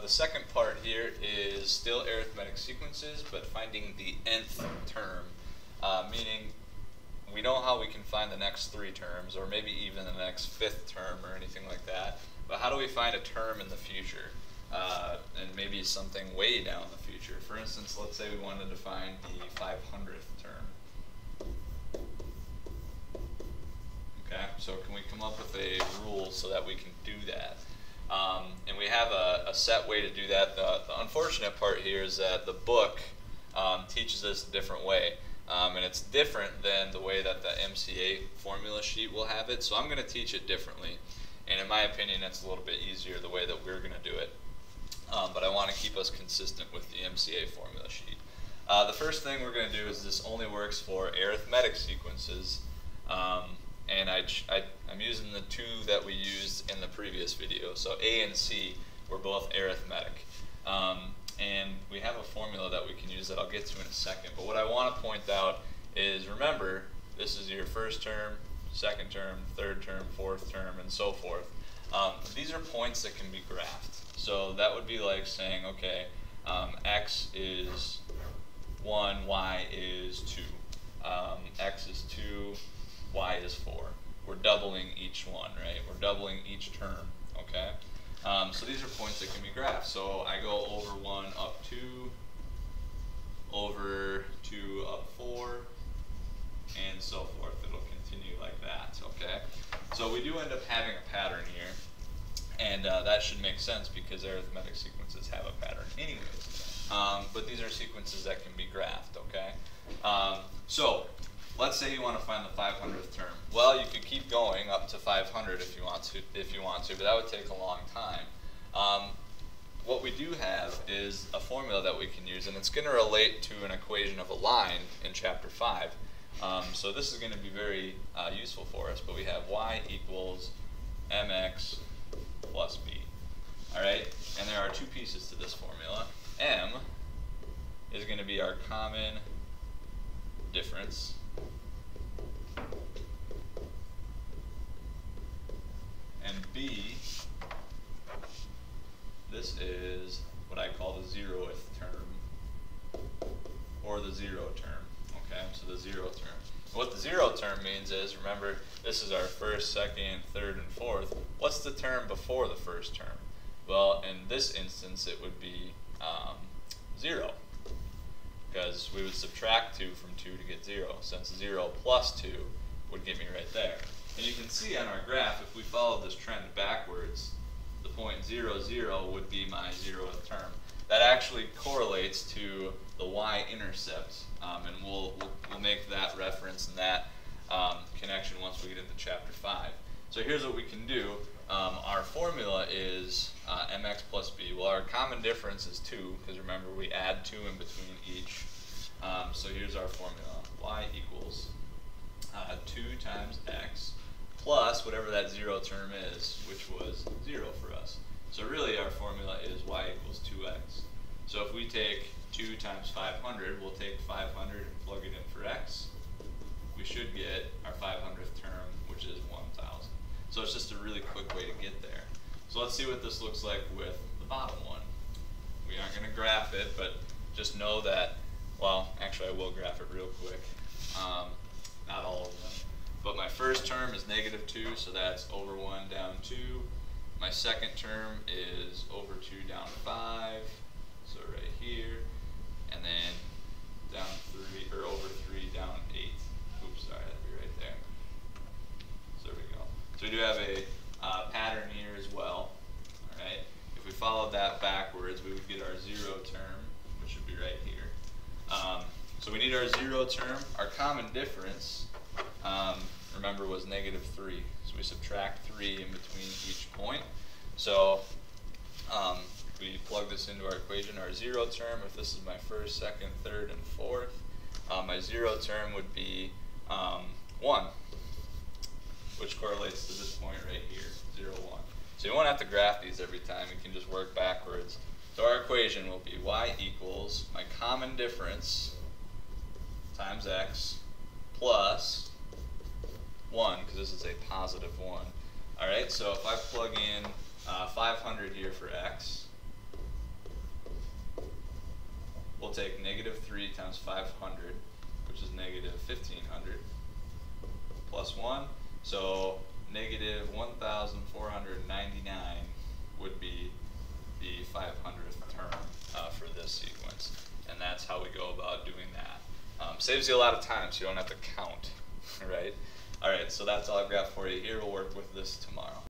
The second part here is still arithmetic sequences, but finding the nth term, meaning we know how we can find the next 3 terms, or maybe even the next 5th term or anything like that, but how do we find a term in the future, and maybe something way down in the future? For instance, let's say we wanted to find the 500th term. Okay, so can we come up with a rule so that we can do that? And we have a set way to do that. The unfortunate part here is that the book teaches us a different way. And it's different than the way that the MCA formula sheet will have it. So I'm going to teach it differently. And in my opinion, it's a little bit easier the way that we're going to do it. But I want to keep us consistent with the MCA formula sheet. The first thing we're going to do is this only works for arithmetic sequences. And I'm using the 2 that we used in the previous video. So A and C were both arithmetic. And we have a formula that we can use that I'll get to in a second. But what I want to point out is, remember, this is your first term, second term, third term, fourth term, and so forth. These are points that can be graphed. So that would be like saying, okay, x is 1, y is 2. X is 2, y is 4. We're doubling each one, right? We're doubling each term, okay? So these are points that can be graphed. So I go over 1 up 2, over 2 up 4, and so forth. It'll continue like that, okay? So we do end up having a pattern here, and that should make sense because arithmetic sequences have a pattern anyways. But these are sequences that can be graphed, okay? So let's say you want to find the 500th term. Well, you could keep going up to 500 if you want to, but that would take a long time. What we do have is a formula that we can use, and it's going to relate to an equation of a line in chapter 5. So this is going to be very useful for us, but we have y equals mx plus b. All right, and there are 2 pieces to this formula. M is going to be our common difference, and b, this is what I call the 0th term, or the 0 term. Okay, so the 0 term. What the 0 term means is, remember, this is our first, second, third, and fourth. What's the term before the first term? Well, in this instance, it would be 0, because we would subtract 2 from 2 to get 0, since 0 plus 2 would get me right there. And you can see on our graph, if we follow this trend backwards, the point 0, 0 would be my 0th term. That actually correlates to the y-intercept, and we'll make that reference and that connection once we get into chapter 5. So here's what we can do. Our formula is mx plus b. Well, our common difference is 2, because remember we add 2 in between each. So here's our formula. Y equals 2 times x plus whatever that 0 term is, which was 0 for us. So really our formula is y equals 2x. So if we take 2 times 500, we'll take 500 and plug it in for x. We should get our 500th term, which is 1,000. So it's just a really quick way to get there. So let's see what this looks like with the bottom one. We aren't going to graph it, but just know that, well, actually I will graph it real quick. Not all of them. But my first term is -2, so that's over 1 down 2. My second term is over 2 down 5, so right here. And then down 3, or over 3 down 8. Oops, sorry, that'd be right there. So there we go. So we do have a pattern here as well. All right. If we followed that backwards, we would get our 0 term, which would be right here. So we need our 0 term. Our common difference, remember, was -3. So we subtract 3 in between each point. So we plug this into our equation. Our 0 term, if this is my first, second, third, and fourth, my 0 term would be 1, which correlates to this point right here, 0, 1. So you won't have to graph these every time. You can just work backwards. So our equation will be y equals my common difference times x plus 1, because this is a positive 1. All right, so if I plug in 500 here for x, times 500, which is negative 1500, plus 1. So negative 1,499 would be the 500th term for this sequence. And that's how we go about doing that. Saves you a lot of time, so you don't have to count, right? All right, so that's all I've got for you here. We'll work with this tomorrow.